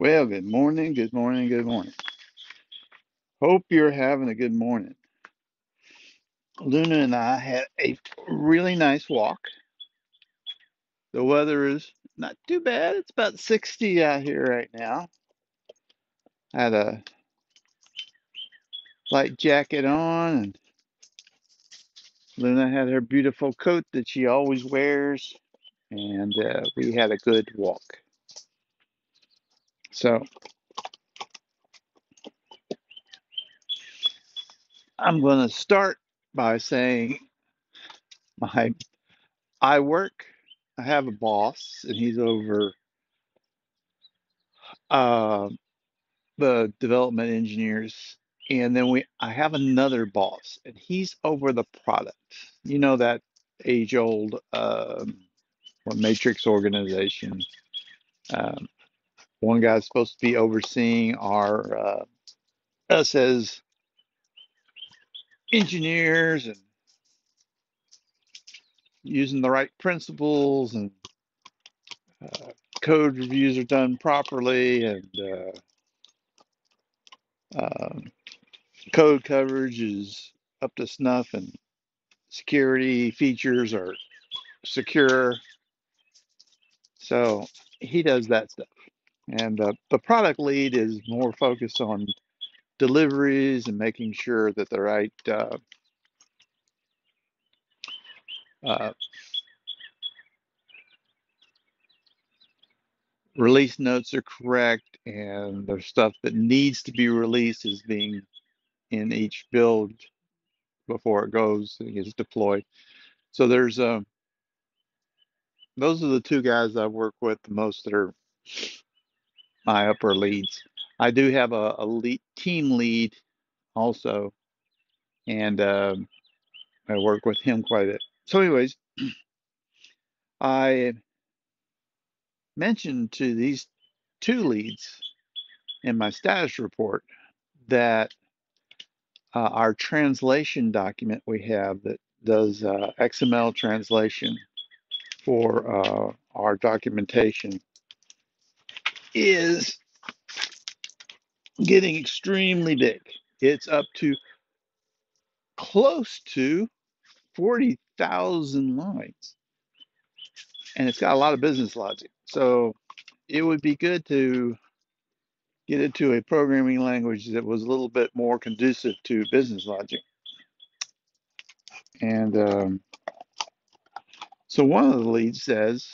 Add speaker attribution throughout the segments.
Speaker 1: Well, good morning, good morning, good morning. Hope you're having a good morning. Luna and I had a really nice walk. The weather is not too bad. It's about 60 out here right now. Had a light jacket on, and Luna had her beautiful coat that she always wears, and we had a good walk. So I'm going to start by saying my I work. I have a boss, and he's over uh, the development engineers, and then I have another boss, and he's over the product. You know that age-old what matrix organization. Um, One guy's supposed to be overseeing our us as engineers and using the right principles, and uh, code reviews are done properly, and code coverage is up to snuff, and security features are secure. So he does that stuff. And the product lead is more focused on deliveries and making sure that the right uh, release notes are correct, and the stuff that needs to be released is being in each build before it goes and gets deployed. So there's those are the two guys I work with the most that are my upper leads. I do have a lead, team lead also, and I work with him quite a bit. So, anyways, I mentioned to these two leads in my status report that our translation document we have that does XML translation for our documentation is getting extremely big. It's up to close to 40,000 lines, and it's got a lot of business logic. So it would be good to get into a programming language that was a little bit more conducive to business logic. And so one of the leads says,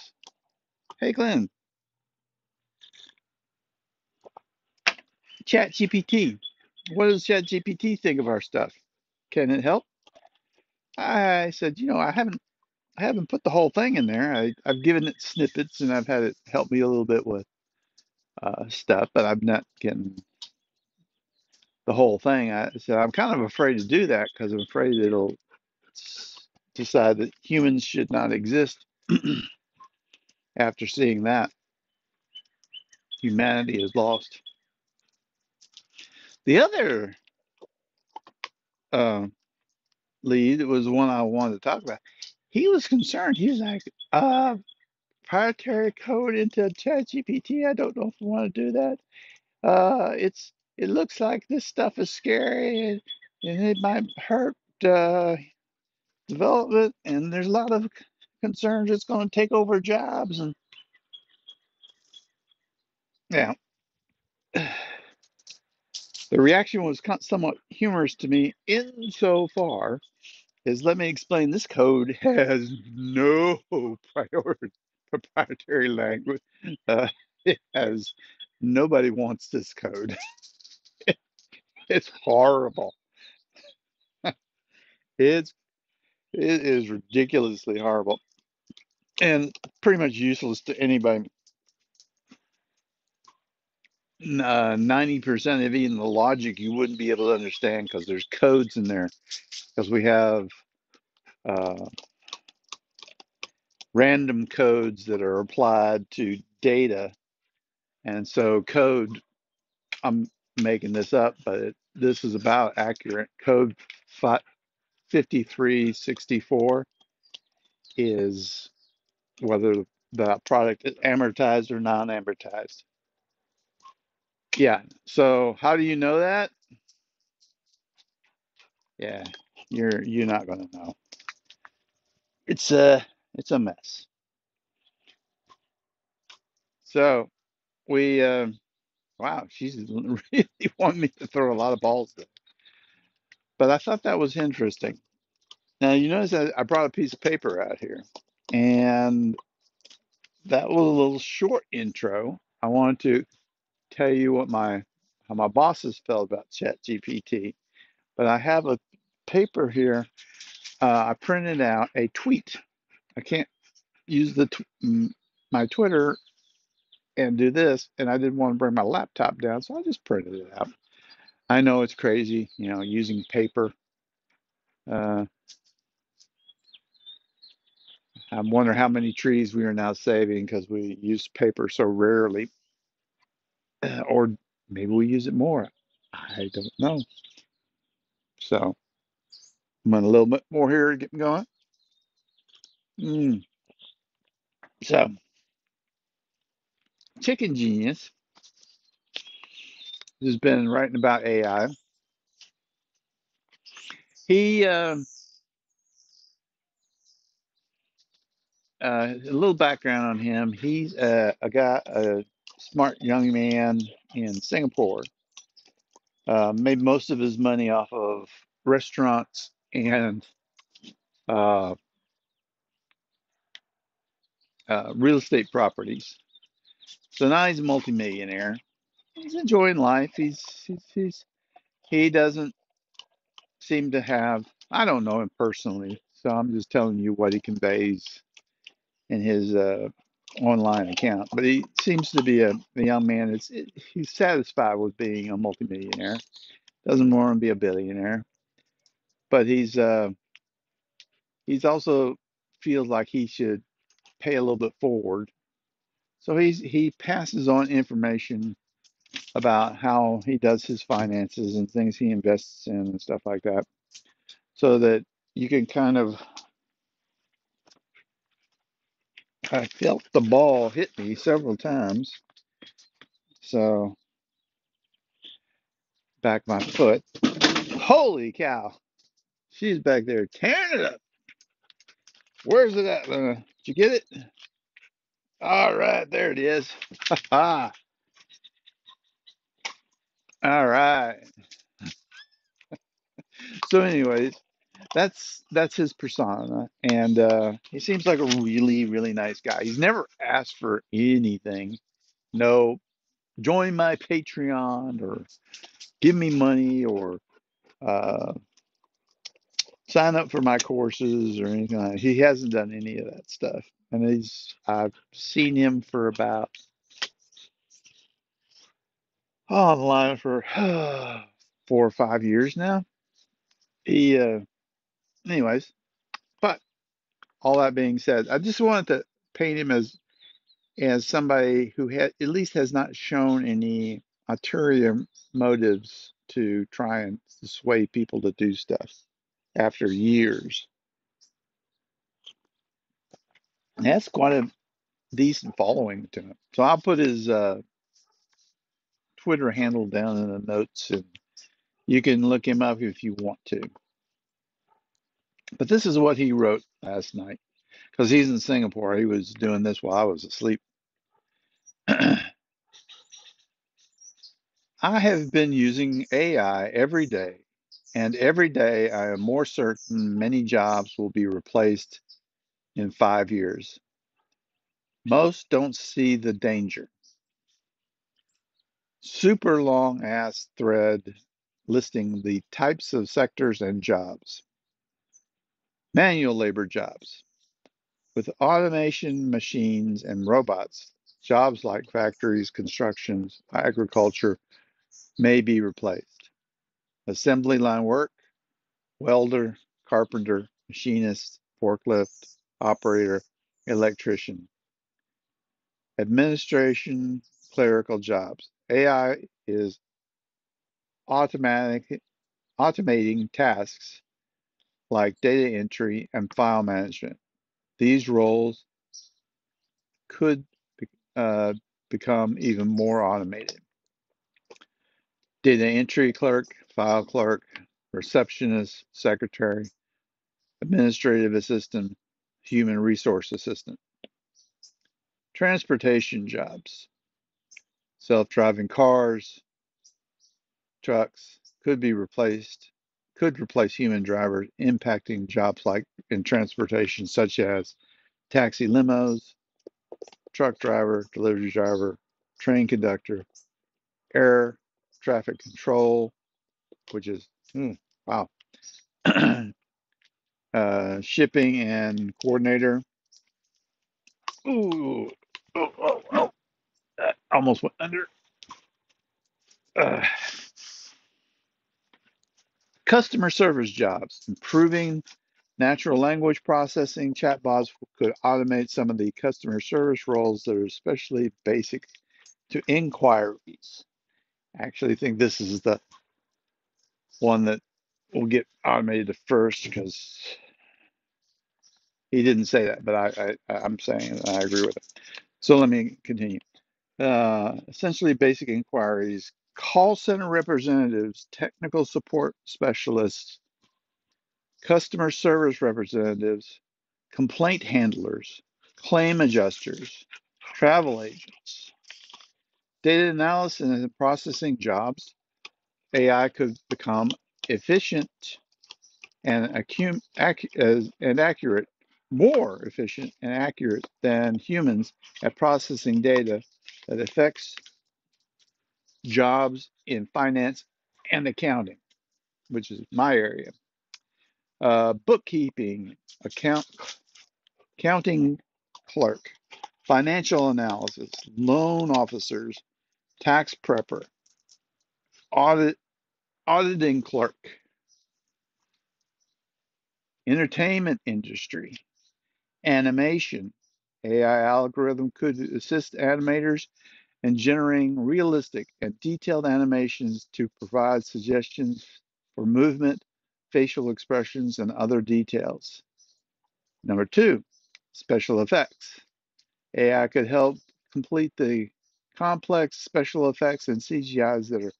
Speaker 1: "Hey, Glenn, ChatGPT, what does ChatGPT think of our stuff? Can it help?" I said, I haven't put the whole thing in there. I've given it snippets, and I've had it help me a little bit with stuff, but I'm not getting the whole thing. I said I'm kind of afraid to do that because I'm afraid it'll decide that humans should not exist. After seeing that, humanity is lost. The other uh, lead was the one I wanted to talk about. He was concerned. He was like, proprietary code into ChatGPT. I don't know if I want to do that. It looks like this stuff is scary, and it might hurt uh, development. And there's a lot of concerns it's going to take over jobs. And yeah, the reaction was somewhat humorous to me insofar is, let me explain, this code has no proprietary language. It has, nobody wants this code. It's horrible. It's, it is ridiculously horrible and pretty much useless to anybody. 90% of even the logic you wouldn't be able to understand because there's codes in there. Because we have uh, random codes that are applied to data. And so code, I'm making this up, but this is about accurate. Code 5364 is whether the product is amortized or non-amortized. Yeah. So how do you know that? Yeah, you're not gonna know. It's a mess. So we wow, she's really wanting me to throw a lot of balls there. But I thought that was interesting. Now you notice that I brought a piece of paper out here, and that was a little short intro. I wanted to tell you what my how my bosses felt about ChatGPT, but I have a paper here. I printed out a tweet. I can't use my Twitter and do this, and I didn't want to bring my laptop down, so I just printed it out. I know it's crazy, using paper. Uh, I wonder how many trees we are now saving because we use paper so rarely, or maybe we use it more. I don't know. So I'm going a little bit more here to get going. Mm. So Chicken Genius has been writing about AI. He a little background on him. He's a smart young man in Singapore. Made most of his money off of restaurants and uh, real estate properties. So now he's a multimillionaire. He's enjoying life. He doesn't seem to have. I don't know him personally, so I'm just telling you what he conveys in his online account. But he seems to be a young man. He's satisfied with being a multimillionaire. Doesn't want to be a billionaire, but he's also feels like he should pay a little bit forward. So he passes on information about how he does his finances and things he invests in and stuff like that, so that you can kind of. I felt the ball hit me several times, so back my foot. Holy cow! She's back there tearing it up. Where's it at, Luna? Did you get it? All right, there it is. Ah, all right. So, anyways, that's his persona, and he seems like a really, really nice guy. He's never asked for anything. No, join my Patreon or give me money or uh, sign up for my courses or anything like that. He hasn't done any of that stuff. And I've seen him for about online for 4 or 5 years now. He, anyways, but all that being said, I just wanted to paint him as somebody who at least has not shown any ulterior motives to try and sway people to do stuff after years. And that's quite a decent following to him. So I'll put his Twitter handle down in the notes, and you can look him up if you want to. But this is what he wrote last night because he's in Singapore. He was doing this while I was asleep. I have been using AI every day, and every day I am more certain many jobs will be replaced in 5 years. Most don't see the danger. Super long ass thread listing the types of sectors and jobs. Manual labor jobs. With automation machines and robots, jobs like factories, constructions, agriculture may be replaced. Assembly line work, welder, carpenter, machinist, forklift, operator, electrician. Administration, clerical jobs. AI is automatic, automating tasks like data entry and file management. These roles could uh, become even more automated. data entry clerk, file clerk, receptionist, secretary, administrative assistant, human resource assistant. Transportation jobs, self-driving cars, trucks could replace human drivers, impacting jobs like in transportation, such as taxi limos, truck driver, delivery driver, train conductor, air traffic control, which is wow, shipping and coordinator. Ooh, that almost went under. Uh, Customer service jobs, improving natural language processing. Chatbots could automate some of the customer service roles that are especially basic to inquiries. I actually think this is the one that will get automated the first because he didn't say that, but I'm saying it, I agree with it. So let me continue. Essentially, basic inquiries, call center representatives, technical support specialists, customer service representatives, complaint handlers, claim adjusters, travel agents, data analysis and processing jobs. AI could become efficient and accurate, more efficient and accurate than humans at processing data that affects jobs in finance and accounting, which is my area. Bookkeeping, accounting clerk, financial analysis, loan officers, tax prepper, audit auditing clerk, entertainment industry, animation. AI algorithm could assist animators in generating realistic and detailed animations to provide suggestions for movement, facial expressions, and other details. Number two, special effects. AI could help complete the complex special effects and CGIs that are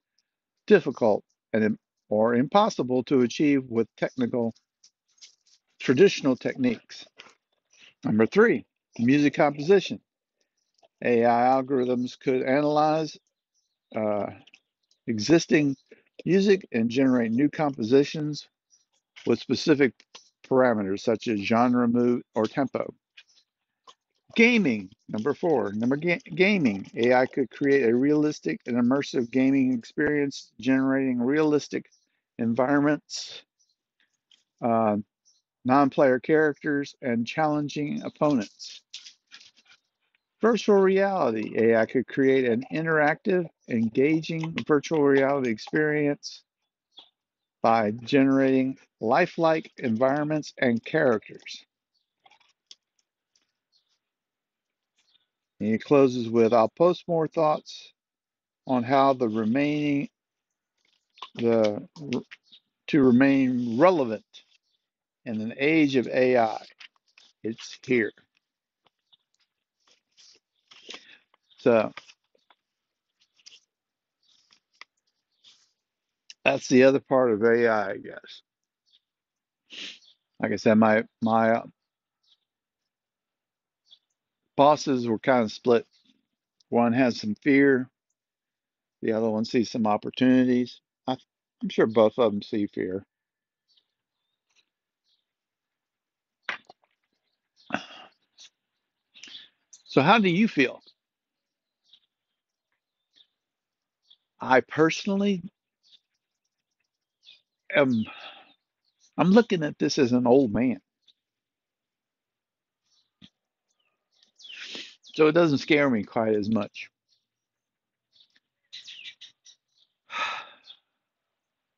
Speaker 1: difficult and or impossible to achieve with traditional techniques. Number three, music composition. AI algorithms could analyze uh, existing music and generate new compositions with specific parameters such as genre, mood, or tempo. Gaming, number four. Gaming. AI could create a realistic and immersive gaming experience, generating realistic environments, uh, non-player characters, and challenging opponents. Virtual reality. AI could create an interactive, engaging virtual reality experience by generating lifelike environments and characters. And he closes with, I'll post more thoughts on how the to remain relevant in an age of AI. It's here. So that's the other part of AI, I guess. Like I said, my bosses were kind of split. One has some fear, the other one sees some opportunities. I'm sure both of them see fear. So how do you feel? I personally am I'm looking at this as an old man. So it doesn't scare me quite as much.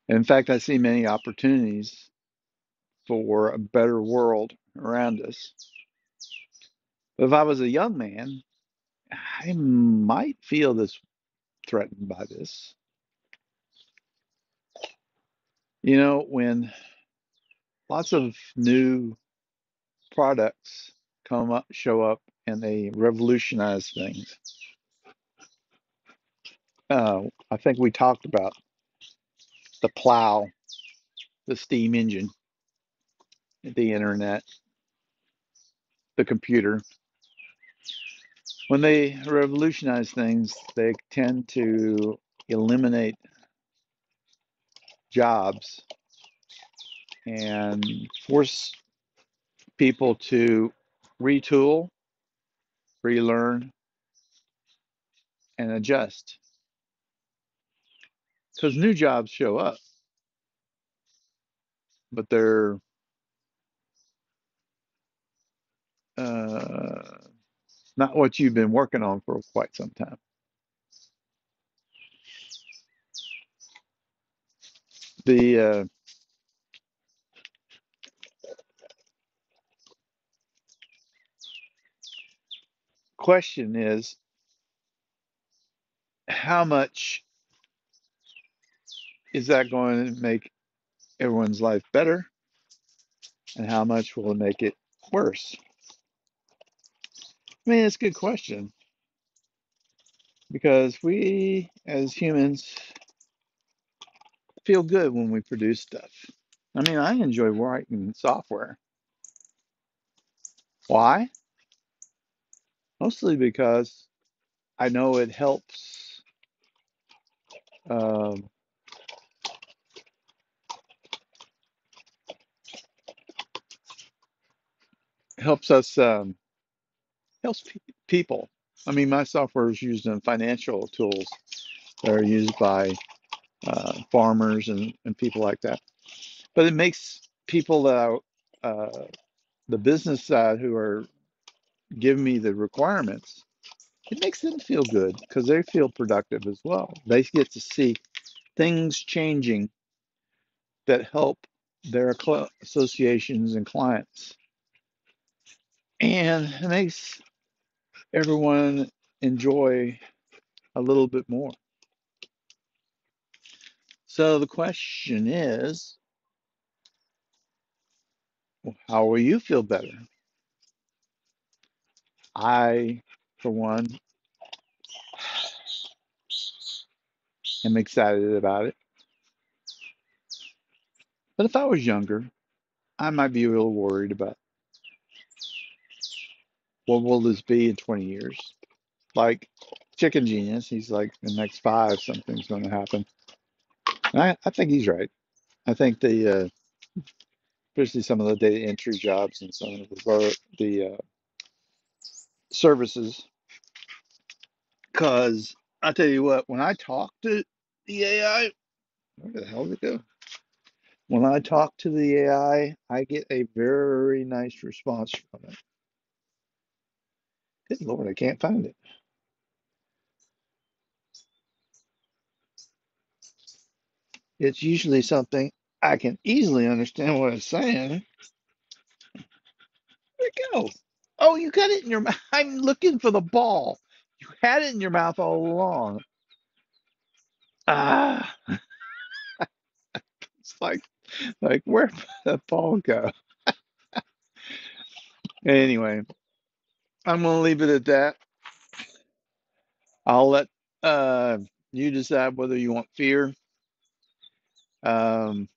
Speaker 1: In fact, I see many opportunities for a better world around us. But if I was a young man, I might feel this threatened by this. When lots of new products show up, and they revolutionize things. I think we talked about. the plow, the steam engine, the internet, the computer. When they revolutionize things, they tend to eliminate jobs and force people to retool, relearn, and adjust. Because new jobs show up, but they're uh, not what you've been working on for quite some time. The question is, how much is that going to make everyone's life better, and how much will it make it worse? I mean, it's a good question because we as humans feel good when we produce stuff. I mean, I enjoy writing software. Why? Mostly because I know it um, helps us helps people. I mean, my software is used in financial tools that are used by farmers and people like that. But it makes people that are the business side who are giving me the requirements, it makes them feel good because they feel productive as well. They get to see things changing that help their associations and clients. And it makes everyone enjoy a little bit more. So the question is, well, how will you feel better? I, for one, am excited about it. But if I was younger, I might be a little worried about what will this be in 20 years. Like Chicken Genius, he's like the next five, something's going to happen. And I think he's right. I think especially some of the data entry jobs and some of the services, because I tell you what, when I talk to the AI, where the hell did it go? When I talk to the I get a very nice response from it. Good Lord, I can't find it. It's usually something I can easily understand what it's saying. Where'd it go? Oh, you got it in your mouth. I'm looking for the ball. You had it in your mouth all along. Ah, it's like where did that ball go? Anyway, I'm gonna leave it at that. I'll let uh, you decide whether you want fear. Um,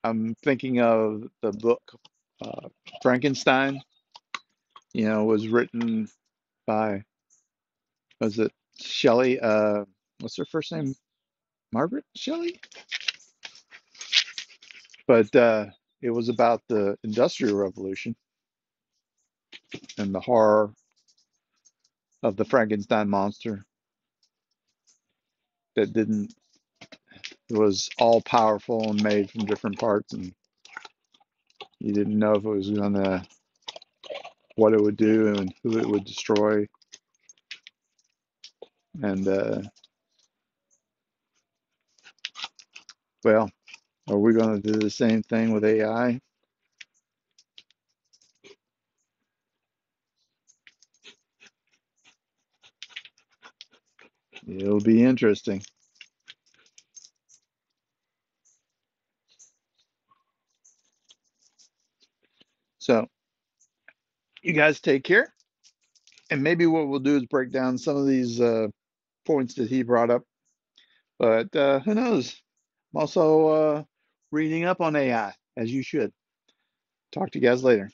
Speaker 1: I'm thinking of the book uh, Frankenstein. Was written by, was it Shelley? What's her first name? Margaret Shelley? But it was about the Industrial Revolution and the horror of the Frankenstein monster that didn't, it was all powerful and made from different parts, and you didn't know if it was gonna, what it would do and who it would destroy. And well, are we gonna do the same thing with AI? It'll be interesting. So you guys take care, and maybe what we'll do is break down some of these points that he brought up. But who knows? I'm also reading up on AI, as you should. Talk to you guys later.